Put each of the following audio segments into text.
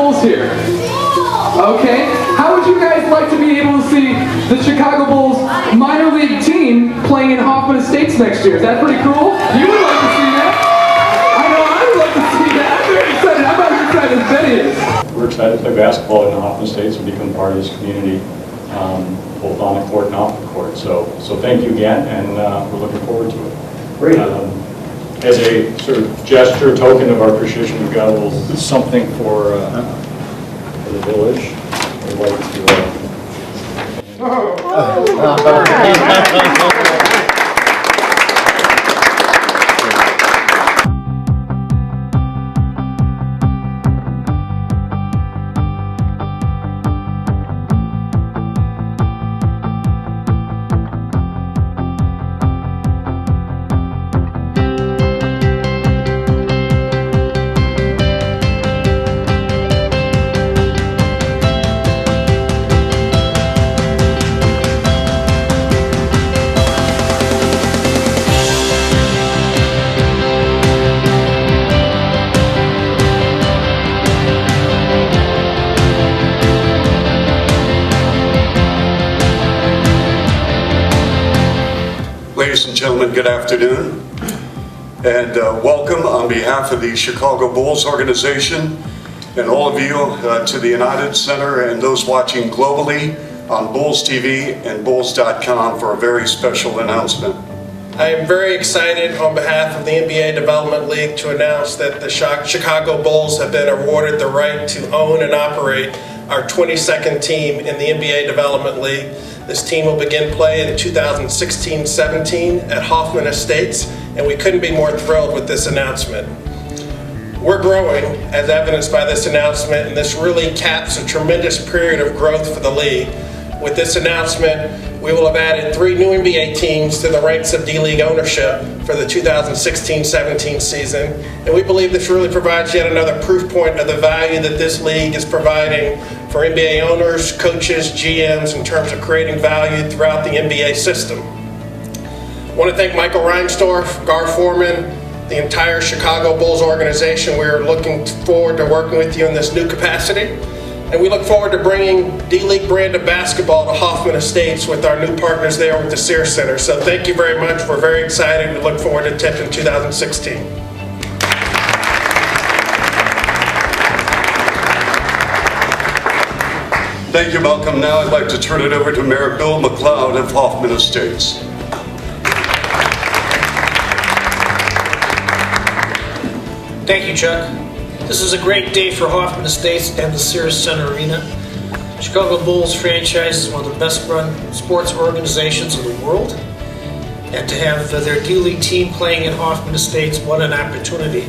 Bulls here? Okay. How would you guys like to be able to see the Chicago Bulls minor league team playing in Hoffman Estates next year? Is that pretty cool? You would like to see that? I know I would like to see that. I'm very excited. I'm about as excited as Betty is. We're excited to play basketball in the Hoffman Estates and become part of this community, both on the court and off the court. So thank you again, and we're looking forward to it. Great. As a sort of gesture, token of our appreciation, we've got a little something for the village. We'd like to. Ladies and gentlemen, good afternoon, and welcome on behalf of the Chicago Bulls organization and all of you to the United Center and those watching globally on Bulls TV and Bulls.com for a very special announcement. I am very excited on behalf of the NBA Development League to announce that the Chicago Bulls have been awarded the right to own and operate our 22nd team in the NBA Development League. This team will begin play in 2016-17 at Hoffman Estates, and we couldn't be more thrilled with this announcement. We're growing, as evidenced by this announcement, and this really caps a tremendous period of growth for the league. With this announcement, we will have added 3 new NBA teams to the ranks of D-League ownership for the 2016-17 season, and we believe this really provides yet another proof point of the value that this league is providing for NBA owners, coaches, GMs in terms of creating value throughout the NBA system. I want to thank Michael Reinsdorf, Gar Foreman, the entire Chicago Bulls organization. We are looking forward to working with you in this new capacity. And we look forward to bringing D-League brand of basketball to Hoffman Estates with our new partners there with the Sears Centre. So thank you very much. We're very excited. We look forward to Tippin 2016. Thank you, Malcolm. Now I'd like to turn it over to Mayor Bill McLeod of Hoffman Estates. Thank you, Chuck. This is a great day for Hoffman Estates and the Sears Centre Arena. Chicago Bulls franchise is one of the best run sports organizations in the world. And to have their D-League team playing in Hoffman Estates, what an opportunity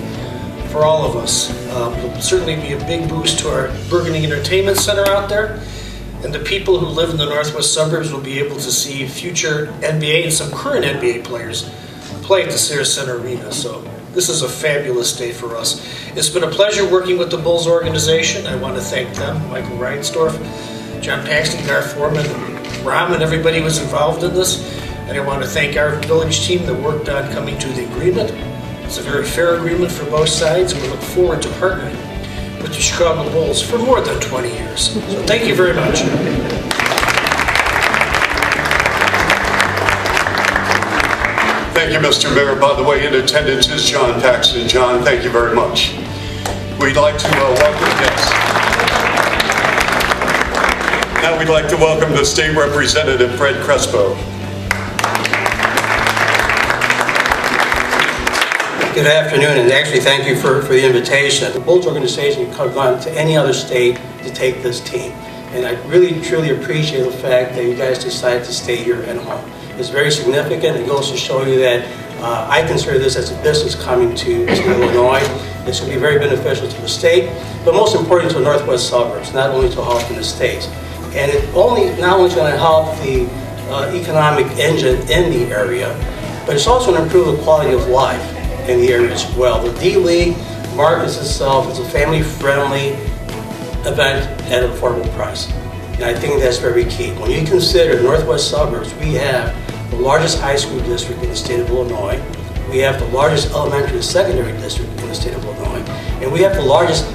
for all of us. It will certainly be a big boost to our Burgundy Entertainment Center out there. And the people who live in the northwest suburbs will be able to see future NBA and some current NBA players play at the Sears Centre Arena. So this is a fabulous day for us. It's been a pleasure working with the Bulls organization. I want to thank them, Michael Reinsdorf, John Paxton, Gar Foreman, and Ram, and everybody who was involved in this. And I want to thank our village team that worked on coming to the agreement. It's a very fair agreement for both sides, and we look forward to partnering with the Chicago Bulls for more than 20 years. So thank you very much. Thank you, Mr. Mayor. By the way, in attendance is John Paxton. John, thank you very much. We'd like to welcome guests. Now we'd like to welcome the State Representative, Fred Crespo. Good afternoon, and actually thank you for the invitation. The Bulls organization could have gone to any other state to take this team. And I really, truly appreciate the fact that you guys decided to stay here at home. It's very significant. It goes to show you that I consider this as a business coming to Illinois. It's going to be very beneficial to the state, but most importantly to the northwest suburbs, not only to Hoffman Estates. And it not only going to help the economic engine in the area, but it's also going to improve the quality of life in the area as well. The D-League markets itself as a family-friendly event at an affordable price. And I think that's very key. When you consider the northwest suburbs, we have the largest high school district in the state of Illinois. We have the largest elementary and secondary district in the state of Illinois. And we have the largest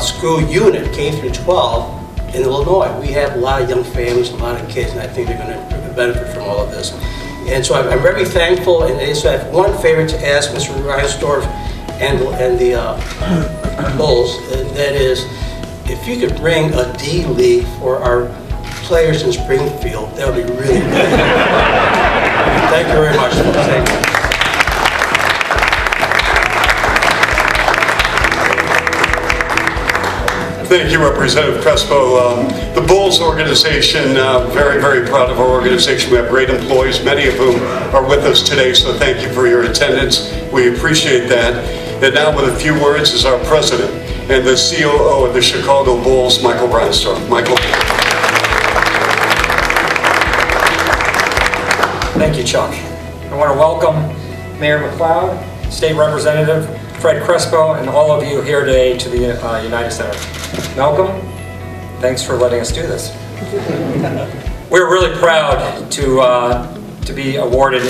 school unit, K through 12, in Illinois. We have a lot of young families, a lot of kids, and I think they're going to benefit from all of this. And so I'm very thankful, and so I have one favor to ask Mr. Reinsdorf and the Bulls, and that is, if you could bring a D League for our players in Springfield, that would be really good. Thank you very much. Thank you. Thank you, Representative Crespo. The Bulls organization, very, very proud of our organization. We have great employees, many of whom are with us today, so thank you for your attendance. We appreciate that. And now with a few words is our president and the COO of the Chicago Bulls, Michael Reinsdorf. Michael. Thank you, Chuck. I want to welcome Mayor McLeod, State Representative Fred Crespo, and all of you here today to the United Center. Malcolm, thanks for letting us do this. We're really proud to be awarded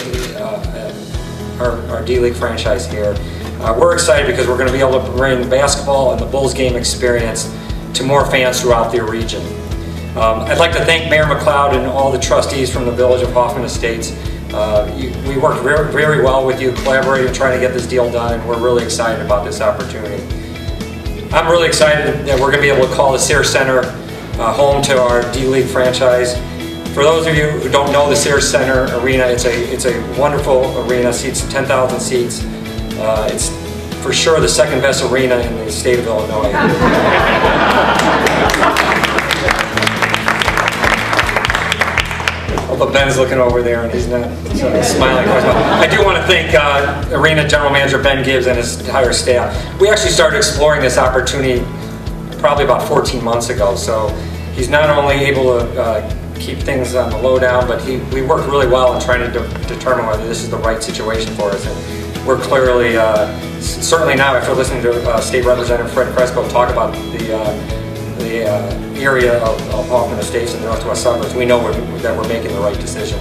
our D-League franchise here. We're excited because we're going to be able to bring basketball and the Bulls game experience to more fans throughout the region. I'd like to thank Mayor McLeod and all the trustees from the Village of Hoffman Estates. We worked very, very well with you, collaborating, trying to get this deal done, and we're really excited about this opportunity. I'm really excited that we're going to be able to call the Sears Centre home to our D-League franchise. For those of you who don't know the Sears Centre Arena, it's a wonderful arena, seats 10,000 seats. It's for sure the second best arena in the state of Illinois. But Ben is looking over there and he's not smiling. I do want to thank Arena General Manager Ben Gibbs and his entire staff. We actually started exploring this opportunity probably about 14 months ago. So he's not only able to keep things on the lowdown, but we worked really well in trying to determine whether this is the right situation for us. And we're clearly, certainly now after listening to State Representative Fred Crespo talk about the area of Hoffman Estates in the northwest suburbs, we know that we're making the right decision.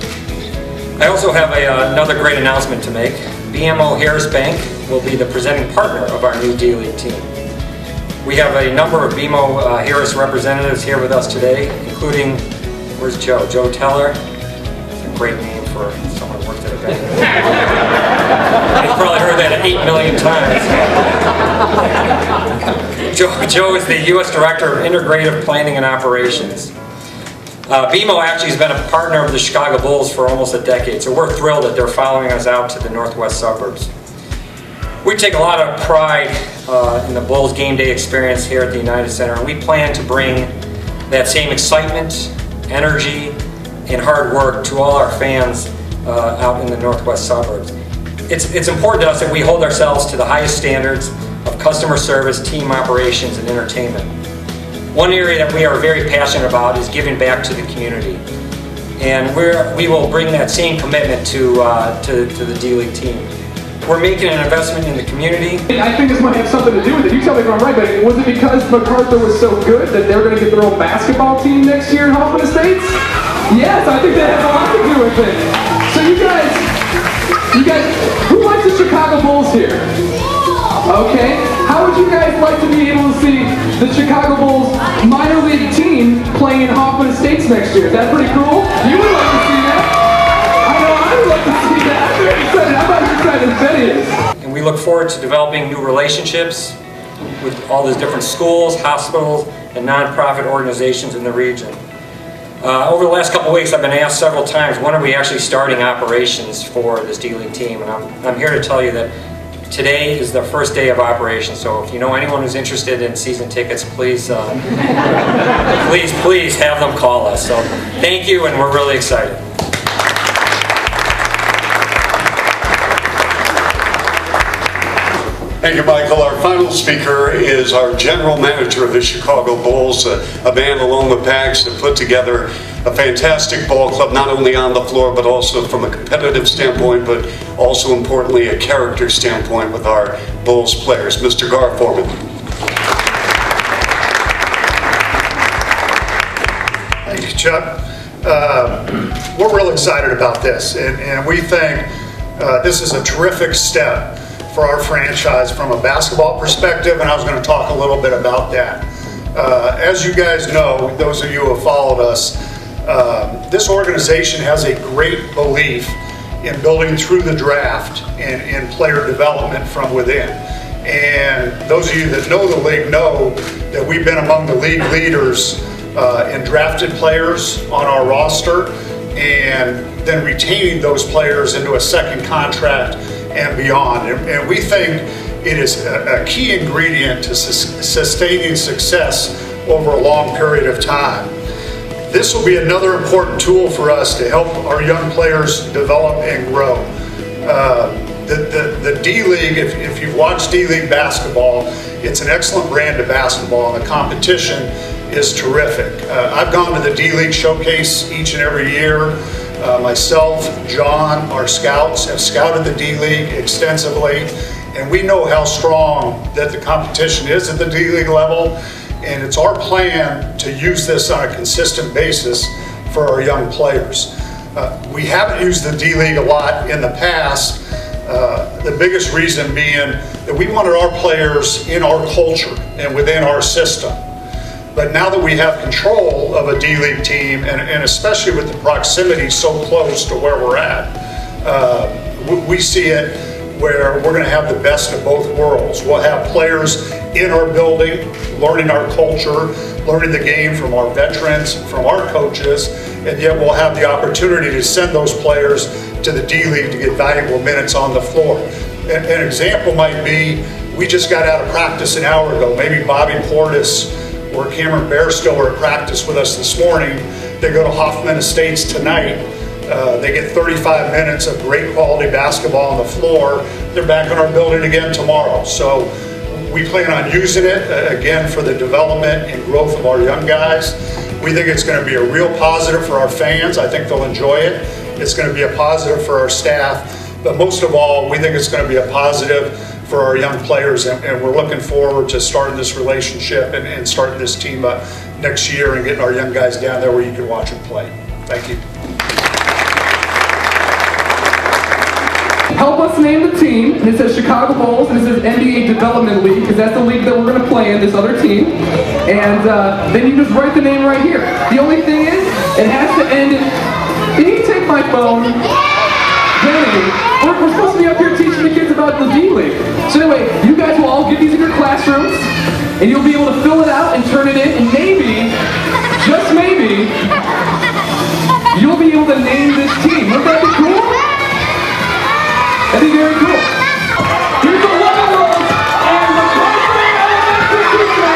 I also have another great announcement to make. BMO Harris Bank will be the presenting partner of our new D-League team. We have a number of BMO Harris representatives here with us today, including, where's Joe? Joe Teller. That's a great name for someone who works at a bank. You've probably heard that 8 million times. Joe is the U.S. Director of Integrative Planning and Operations. BMO actually has been a partner of the Chicago Bulls for almost a decade, so we're thrilled that they're following us out to the northwest suburbs. We take a lot of pride in the Bulls game day experience here at the United Center, and we plan to bring that same excitement, energy, and hard work to all our fans out in the northwest suburbs. It's important to us that we hold ourselves to the highest standards of customer service, team operations, and entertainment. One area that we are very passionate about is giving back to the community. And we will bring that same commitment to the D-League team. We're making an investment in the community. I think this might have something to do with it. You tell me if I'm right, but was it because MacArthur was so good that they're going to get their own basketball team next year in Hoffman Estates? Yes, I think that has a lot to do with it. So you guys, who likes the Chicago Bulls here? Okay. How would you guys like to be able to see the Chicago Bulls minor league team playing in Hoffman Estates next year? Is that pretty cool? You would like to see that? I know I would like to see that. I'm very excited. I'm not as excited as Betty is. And we look forward to developing new relationships with all these different schools, hospitals, and nonprofit organizations in the region. Over the last couple of weeks, I've been asked several times, when are we actually starting operations for this D-League team? And I'm here to tell you that today is the first day of operation. So if you know anyone who's interested in season tickets, please, please have them call us. So thank you, and we're really excited. Thank you, Michael. Our final speaker is our general manager of the Chicago Bulls, a man along with Pags that put together a fantastic ball club, not only on the floor, but also from a competitive standpoint, but also importantly, a character standpoint with our Bulls players. Mr. Gar Foreman. Thank you, Chuck. We're real excited about this, and we think this is a terrific step for our franchise from a basketball perspective, and I was going to talk a little bit about that. As you guys know, those of you who have followed us, this organization has a great belief in building through the draft and in player development from within. And those of you that know the league know that we've been among the league leaders in drafted players on our roster and then retaining those players into a second contract and beyond. And we think it is a key ingredient to sustaining success over a long period of time. This will be another important tool for us to help our young players develop and grow. The D-League, if you've watched D-League basketball, it's an excellent brand of basketball, and the competition is terrific. I've gone to the D-League showcase each and every year. Myself, John, our scouts have scouted the D-League extensively, and we know how strong that the competition is at the D-League level, and it's our plan to use this on a consistent basis for our young players. We haven't used the D-League a lot in the past, the biggest reason being that we wanted our players in our culture and within our system. But now that we have control of a D-League team, and especially with the proximity so close to where we're at, we see it where we're going to have the best of both worlds. We'll have players in our building, learning our culture, learning the game from our veterans, from our coaches, and yet we'll have the opportunity to send those players to the D-League to get valuable minutes on the floor. An example might be, we just got out of practice an hour ago. Maybe Bobby Portis or Cameron Bairstow are at practice with us this morning. They go to Hoffman Estates tonight. They get 35 minutes of great quality basketball on the floor. They're back in our building again tomorrow. So we plan on using it, again, for the development and growth of our young guys. We think it's going to be a real positive for our fans. I think they'll enjoy it. It's going to be a positive for our staff. But most of all, we think it's going to be a positive for our young players, and we're looking forward to starting this relationship and starting this team up next year and getting our young guys down there where you can watch them play. Thank you. Help us name the team, and it says Chicago Bulls, and it says NBA Development League, because that's the league that we're going to play in, this other team. And then you just write the name right here. The only thing is, it has to end in, can you take my phone? Jenny, we're supposed to be up here teaching the kids about the D-League. So anyway, you guys will all get these in your classrooms, and you'll be able to fill it out and turn it in, and maybe, just maybe, you'll be able to name this team. Wouldn't that be cool? That'd be very cool. Here's the Level Wolves and the Country Elementary Teachers.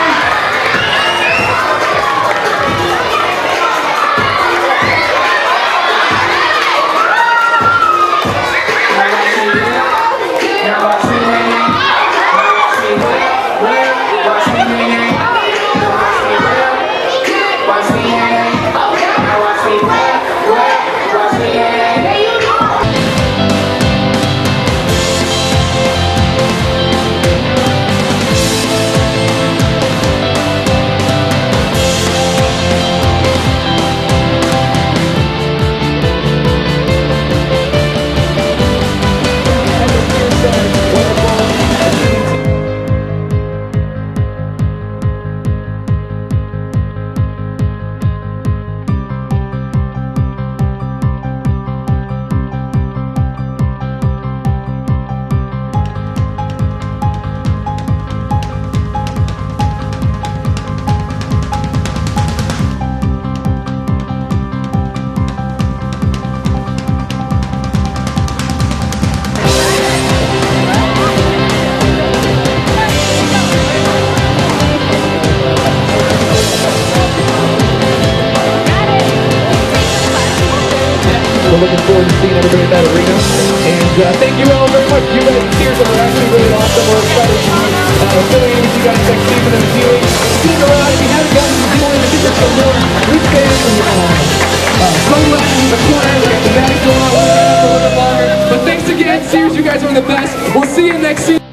We're looking forward to seeing everybody at that arena. And thank you all very much. You guys, Sears, are actually really awesome. We're excited to be affiliated with you guys next season in the D-League. Stick around. If you haven't gotten to the D-League, I think there's some more wristbands and sunglasses in the corner. We got the bags going on. We're going to have a little bit longer. But thanks again, Sears. You guys are the best. We'll see you next season.